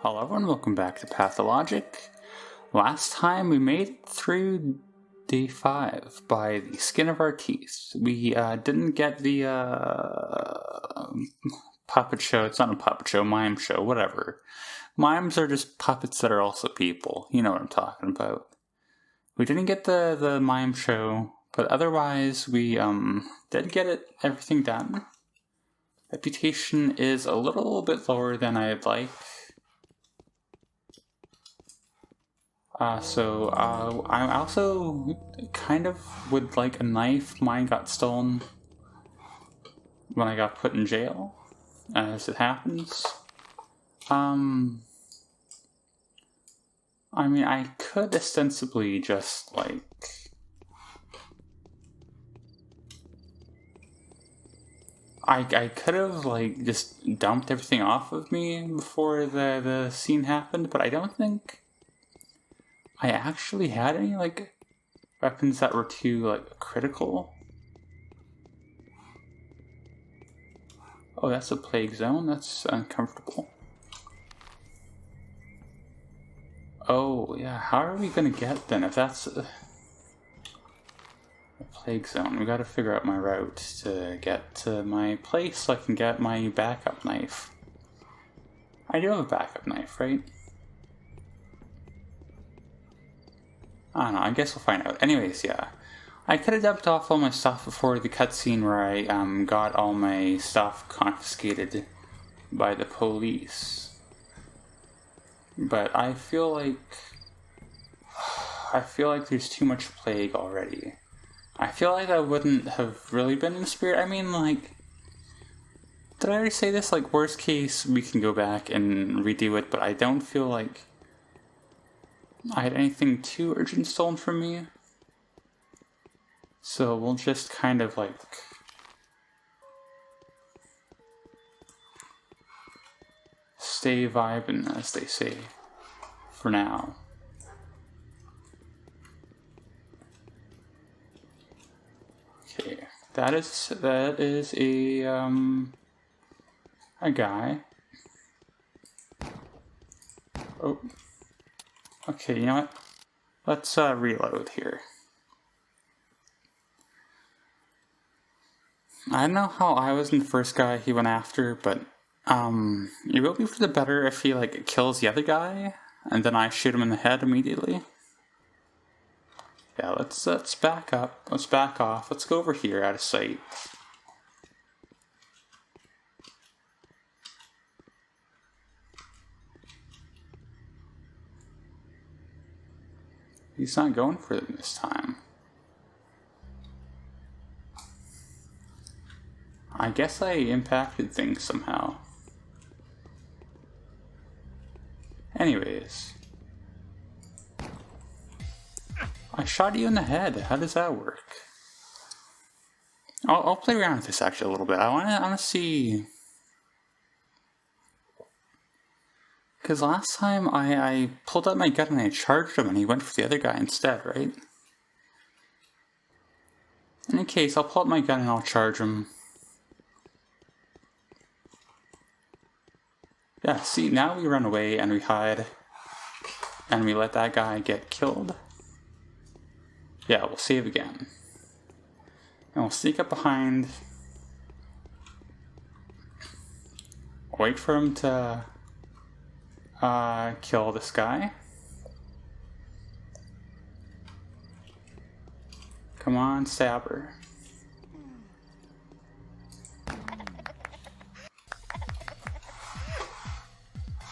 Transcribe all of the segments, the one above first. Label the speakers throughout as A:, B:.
A: Hello and welcome back to Pathologic. Last time we made it through day 5 by the skin of our teeth. We didn't get the puppet show. It's not a puppet show, mime show, whatever. Mimes are just puppets that are also people. You know what I'm talking about. We didn't get the mime show, but otherwise we did get everything done. Reputation is a little bit lower than I'd like. I also kind of would like a knife. Mine got stolen when I got put in jail, as it happens. I mean, I could ostensibly just, like... I could have, like, just dumped everything off of me before the scene happened, but I don't think I actually had any, like, weapons that were too, like, critical. Oh, that's a plague zone? That's uncomfortable. Oh, yeah, how are we gonna get then if that's a plague zone? We gotta figure out my route to get to my place so I can get my backup knife. I do have a backup knife, right? I don't know, I guess we'll find out. Anyways, yeah. I could have dumped off all my stuff before the cutscene where I got all my stuff confiscated by the police. But I feel like there's too much plague already. I feel like I wouldn't have really been in the spirit. I mean, like, did I already say this? Like, worst case, we can go back and redo it, but I don't feel like I had anything too urgent stolen from me. So we'll just kind of like stay vibing, as they say, for now. Okay, that is a guy. Oh. Okay, you know what? Let's reload here. I don't know how I wasn't the first guy he went after, but it will be for the better if he like kills the other guy and then I shoot him in the head immediately. Yeah, let's back up. Let's back off. Let's go over here out of sight. He's not going for them this time. I guess I impacted things somehow. Anyways. I shot you in the head. How does that work? I'll play around with this actually a little bit. I wanna see... Because last time I pulled out my gun and I charged him and he went for the other guy instead, right? In any case, I'll pull out my gun and I'll charge him. Yeah, see, now we run away and we hide. And we let that guy get killed. Yeah, we'll save again. And we'll sneak up behind. Wait for him to kill this guy. Come on, stab her.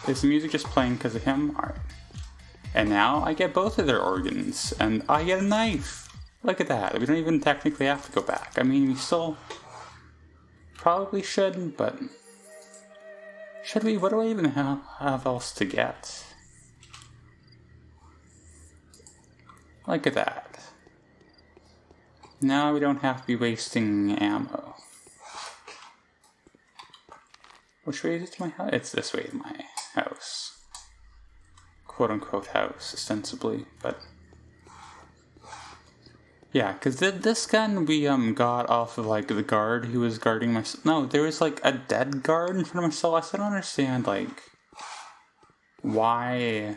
A: Is the music just playing because of him? Alright. And now I get both of their organs, and I get a knife! Look at that, we don't even technically have to go back. I mean, we still probably should, but... Should we? What do I even have else to get? Look at that. Now we don't have to be wasting ammo. Which way is it to my house? It's this way to my house. Quote-unquote house, ostensibly, but... Yeah, because this gun we got off of, like, the guard who was guarding my... No, there was, like, a dead guard in front of my cell. I still don't understand, like... why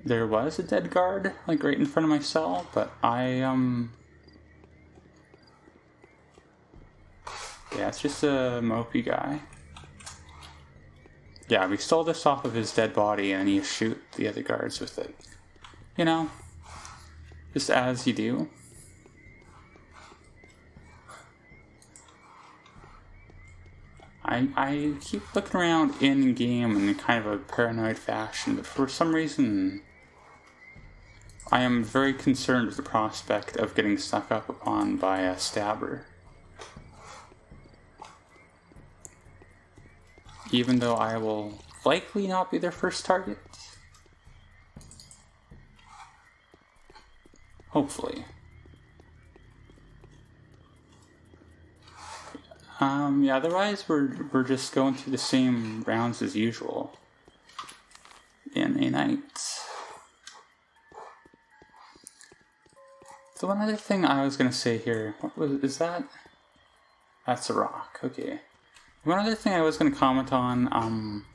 A: there was a dead guard, like, right in front of my cell, but yeah, it's just a mopey guy. Yeah, we stole this off of his dead body and you shoot the other guards with it. You know, just as you do. I keep looking around in-game in kind of a paranoid fashion, but for some reason I am very concerned with the prospect of getting snuck up upon by a stabber. Even though I will likely not be their first target. Hopefully. Yeah, otherwise we're just going through the same rounds as usual in a night. So one other thing I was gonna say here, is that? That's a rock, okay. One other thing I was gonna comment on,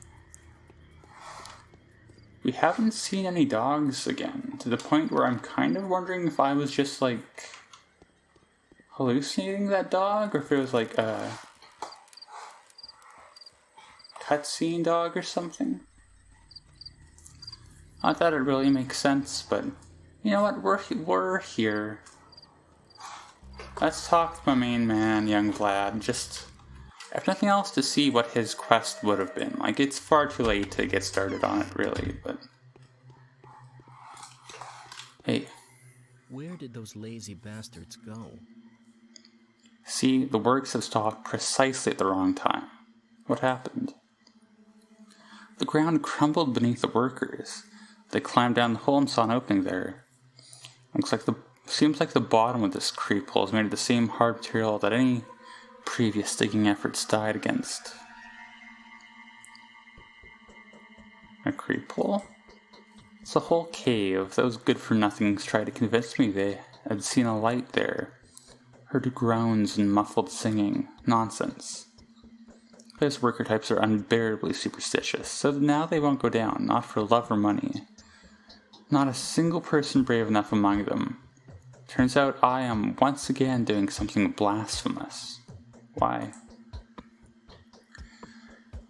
A: we haven't seen any dogs again, to the point where I'm kind of wondering if I was just like hallucinating that dog, or if it was like a cutscene dog or something. Not that it really makes sense, but you know what, we're here. Let's talk to my main man, young Vlad, just, if nothing else, to see what his quest would have been. Like, it's far too late to get started on it, really, but... Hey.
B: Where did those lazy bastards go?
A: See, the works have stopped precisely at the wrong time. What happened? The ground crumbled beneath the workers. They climbed down the hole and saw an opening there. Seems like the bottom of this creep hole is made of the same hard material that any previous digging efforts died against. A creep hole? It's a whole cave. Those good-for-nothings tried to convince me they had seen a light there. Heard groans and muffled singing. Nonsense. Those worker types are unbearably superstitious, so now they won't go down, not for love or money. Not a single person brave enough among them. Turns out I am once again doing something blasphemous. Why?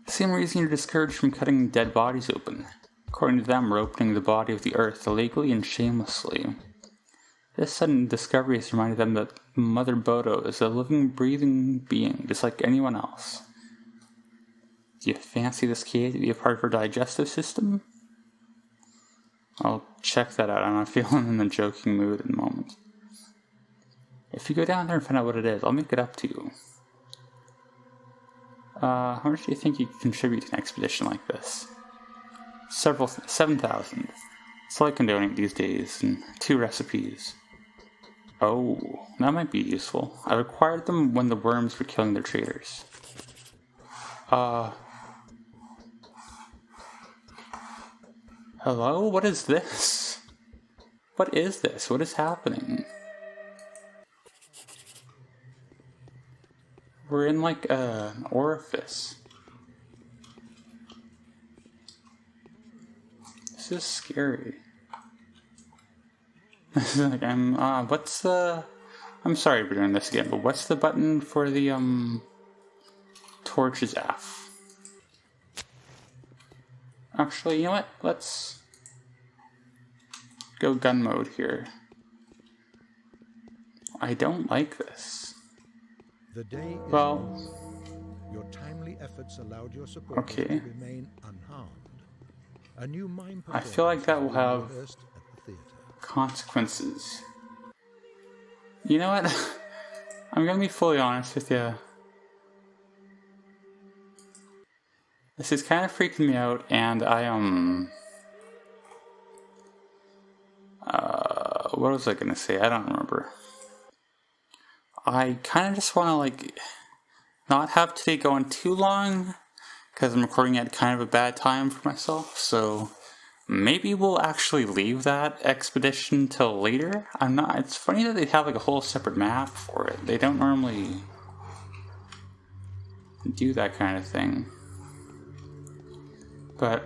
A: Same reason you're discouraged from cutting dead bodies open. According to them, we're opening the body of the earth illegally and shamelessly. This sudden discovery has reminded them that Mother Bodo is a living, breathing being, just like anyone else. Do you fancy this cave to be a part of her digestive system? I'll check that out. I'm not feeling in a joking mood at the moment. If you go down there and find out what it is, I'll make it up to you. How much do you think you can contribute to an expedition like this? 7,000. That's all I can donate these days, and 2 recipes. Oh, that might be useful. I acquired them when the worms were killing their traders. Hello? What is this? What is this? What is happening? We're in like an orifice. This is scary. This is like, what's the... I'm sorry for doing this again, but what's the button for the, torch is F. Actually, you know what? Let's go gun mode here. I don't like this.
C: The day
A: well,
C: your timely efforts allowed your supporters to remain unharmed. A new mime
A: I feel like that will have
C: at the
A: consequences. You know what? I'm gonna be fully honest with you. This is kind of freaking me out, and what was I gonna say? I don't remember. I kind of just want to, like, not have today going too long, because I'm recording at kind of a bad time for myself, so maybe we'll actually leave that expedition till later. It's funny that they have, like, a whole separate map for it. They don't normally do that kind of thing. But,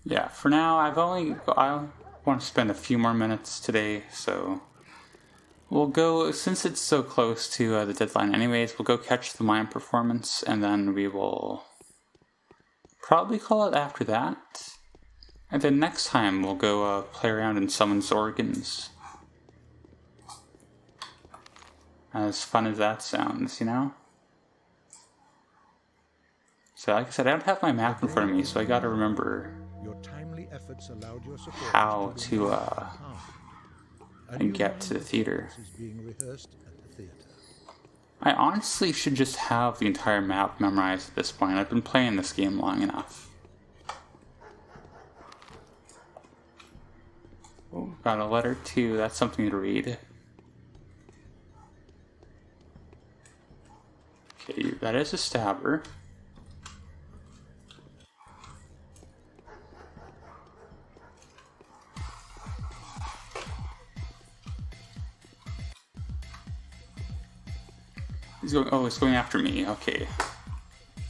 A: yeah, for now, I want to spend a few more minutes today, so we'll go, since it's so close to the deadline anyways, we'll go catch the mime performance, and then we will probably call it after that. And then next time, we'll go play around in someone's organs. As fun as that sounds, you know? So like I said, I don't have my map in front of me, so I gotta remember how to get to the theater. I honestly should just have the entire map memorized at this point. I've been playing this game long enough. Oh, got a letter too, that's something to read. Okay, that is a stabber. He's going, oh, it's going after me. Okay.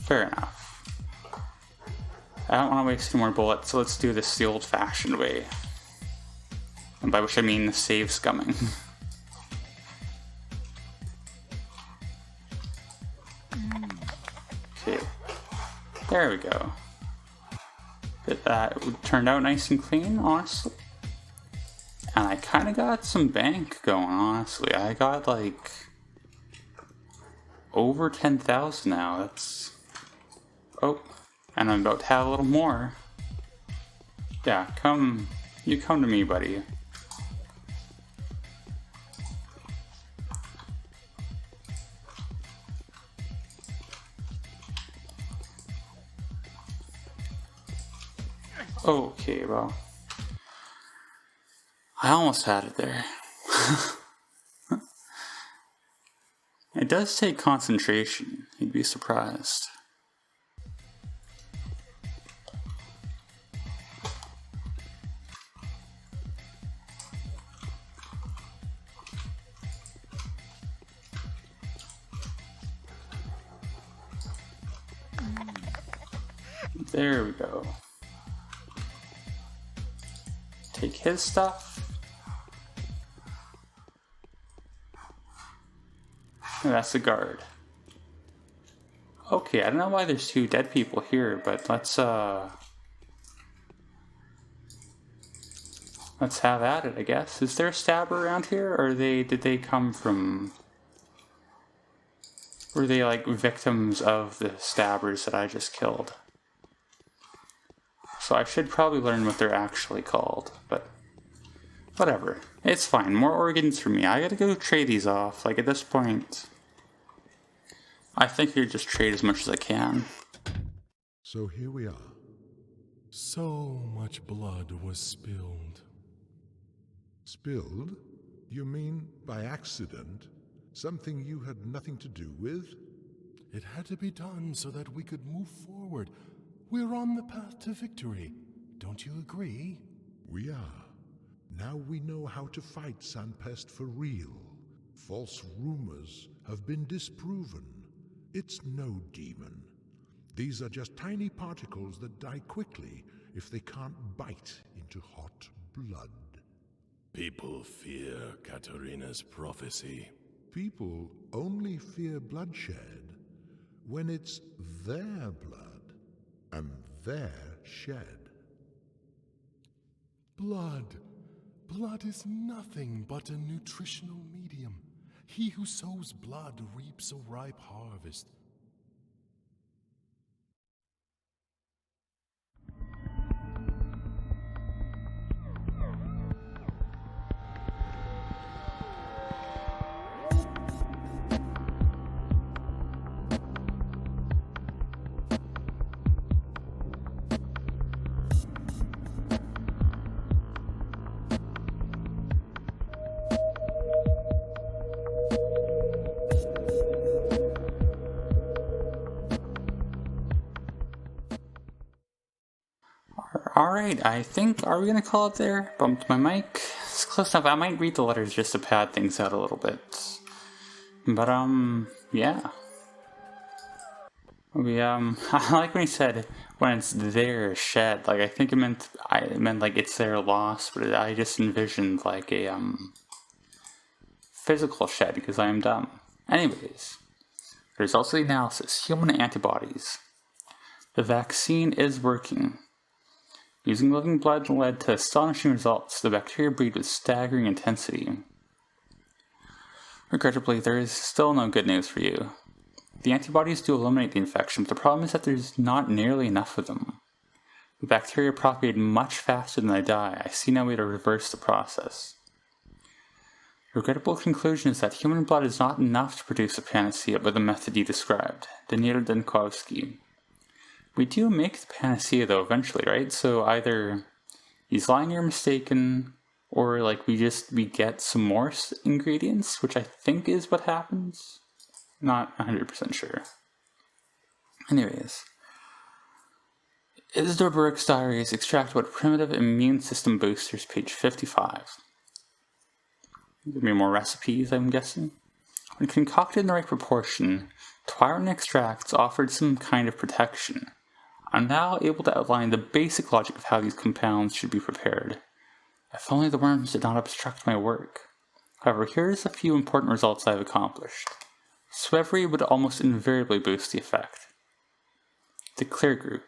A: Fair enough. I don't want to waste any more bullets, so let's do this the old-fashioned way. And by which I mean the save scumming. Okay. There we go. That turned out nice and clean, honestly. And I kind of got some bank going, honestly. I got like over 10,000 now. That's... Oh, and I'm about to have a little more. Yeah, you come to me, buddy. Okay, well, I almost had it there. It does take concentration, you'd be surprised. There we go. Take his stuff. And that's the guard. Okay, I don't know why there's two dead people here, but let's have at it, I guess. Is there a stabber around here, or did they come from... Were they like victims of the stabbers that I just killed? So I should probably learn what they're actually called, but whatever. It's fine. More organs for me. I gotta go trade these off. Like, at this point, I think I just trade as much as I can.
C: So here we are.
D: So much blood was spilled.
C: Spilled? You mean by accident? Something you had nothing to do with?
D: It had to be done so that we could move forward. We're on the path to victory. Don't you agree?
C: We are. Now we know how to fight Sanpest for real. False rumors have been disproven. It's no demon. These are just tiny particles that die quickly if they can't bite into hot blood.
D: People fear Katarina's prophecy.
C: People only fear bloodshed when it's their blood and their shed.
D: Blood. Blood is nothing but a nutritional medium. He who sows blood reaps a ripe harvest.
A: Alright, I think, are we gonna call it there? Bumped my mic. It's close enough. I might read the letters just to pad things out a little bit. But, yeah. We, I like when he said, when it's their shed, like, I think it meant like, it's their loss, but I just envisioned, like, a, physical shed, because I am dumb. Anyways, there's also the analysis. Human antibodies. The vaccine is working. Using living blood led to astonishing results. The bacteria breed with staggering intensity. Regrettably, there is still no good news for you. The antibodies do eliminate the infection, but the problem is that there's not nearly enough of them. The bacteria propagate much faster than they die. I see no way to reverse the process. The regrettable conclusion is that human blood is not enough to produce a panacea by the method you described, Daniil Denkovsky. We do make the panacea though eventually, right? So either he's lying or mistaken, or like we get some more ingredients, which I think is what happens. Not 100% sure. Anyways. Isidore Burke's diaries extract what primitive immune system boosters, page 55. Give me more recipes, I'm guessing. When concocted in the right proportion, Twyron extracts offered some kind of protection. I'm now able to outline the basic logic of how these compounds should be prepared. If only the worms did not obstruct my work. However, here's a few important results I've accomplished. Swevry would almost invariably boost the effect. The clear group.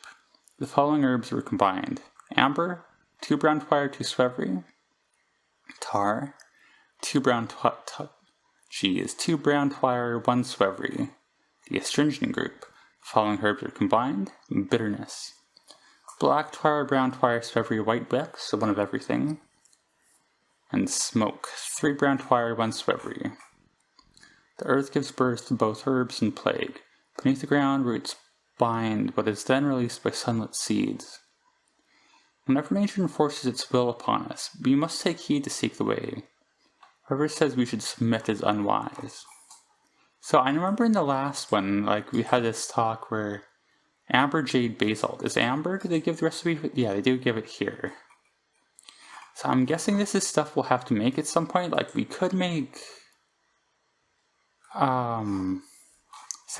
A: The following herbs were combined. Amber, 2 brown twire, 2 Swevry. Tar, 2 brown twire, 1 Swevry. The astringent group. The following herbs are combined. Bitterness. Black twire, brown twire, Swevry, white Bex, so one of everything. And smoke. 3 brown twire, 1 Swevry. The earth gives birth to both herbs and plague. Beneath the ground, roots bind what is then released by sunlit seeds. Whenever nature enforces its will upon us, we must take heed to seek the way. Whoever says we should submit is unwise. So I remember in the last one, like we had this talk where amber, jade, basalt. Is amber? Do they give the recipe? Yeah, they do give it here. So I'm guessing this is stuff we'll have to make at some point. Like we could make, so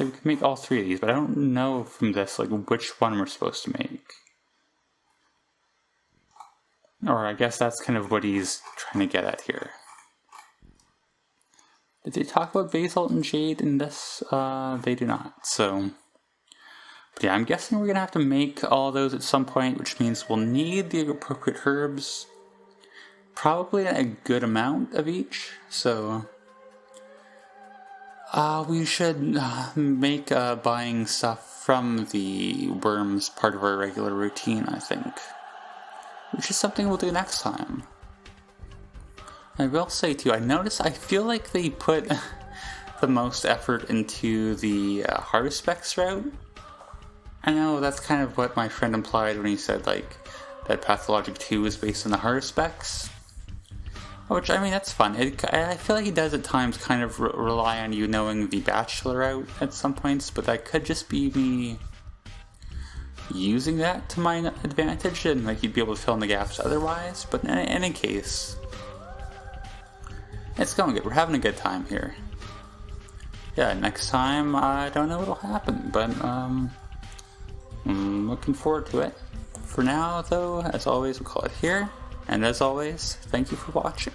A: we could make all 3 of these, but I don't know from this like which one we're supposed to make. Or I guess that's kind of what he's trying to get at here. Did they talk about basalt and jade in this? They do not. So, but yeah, I'm guessing we're gonna have to make all those at some point, which means we'll need the appropriate herbs. Probably a good amount of each. So, we should make buying stuff from the worms part of our regular routine, I think. Which is something we'll do next time. I will say too, I feel like they put the most effort into the Harvespecs route. I know that's kind of what my friend implied when he said like that Pathologic 2 is based on the Harvespecs. Which, I mean, that's fun. I feel like he does at times kind of rely on you knowing the Bachelor route at some points, but that could just be me using that to my advantage, and like you'd be able to fill in the gaps otherwise. But in any case, it's going good. We're having a good time here. Yeah, next time I don't know what'll happen, but I'm looking forward to it. For now, though, as always, we'll call it here. And as always, thank you for watching.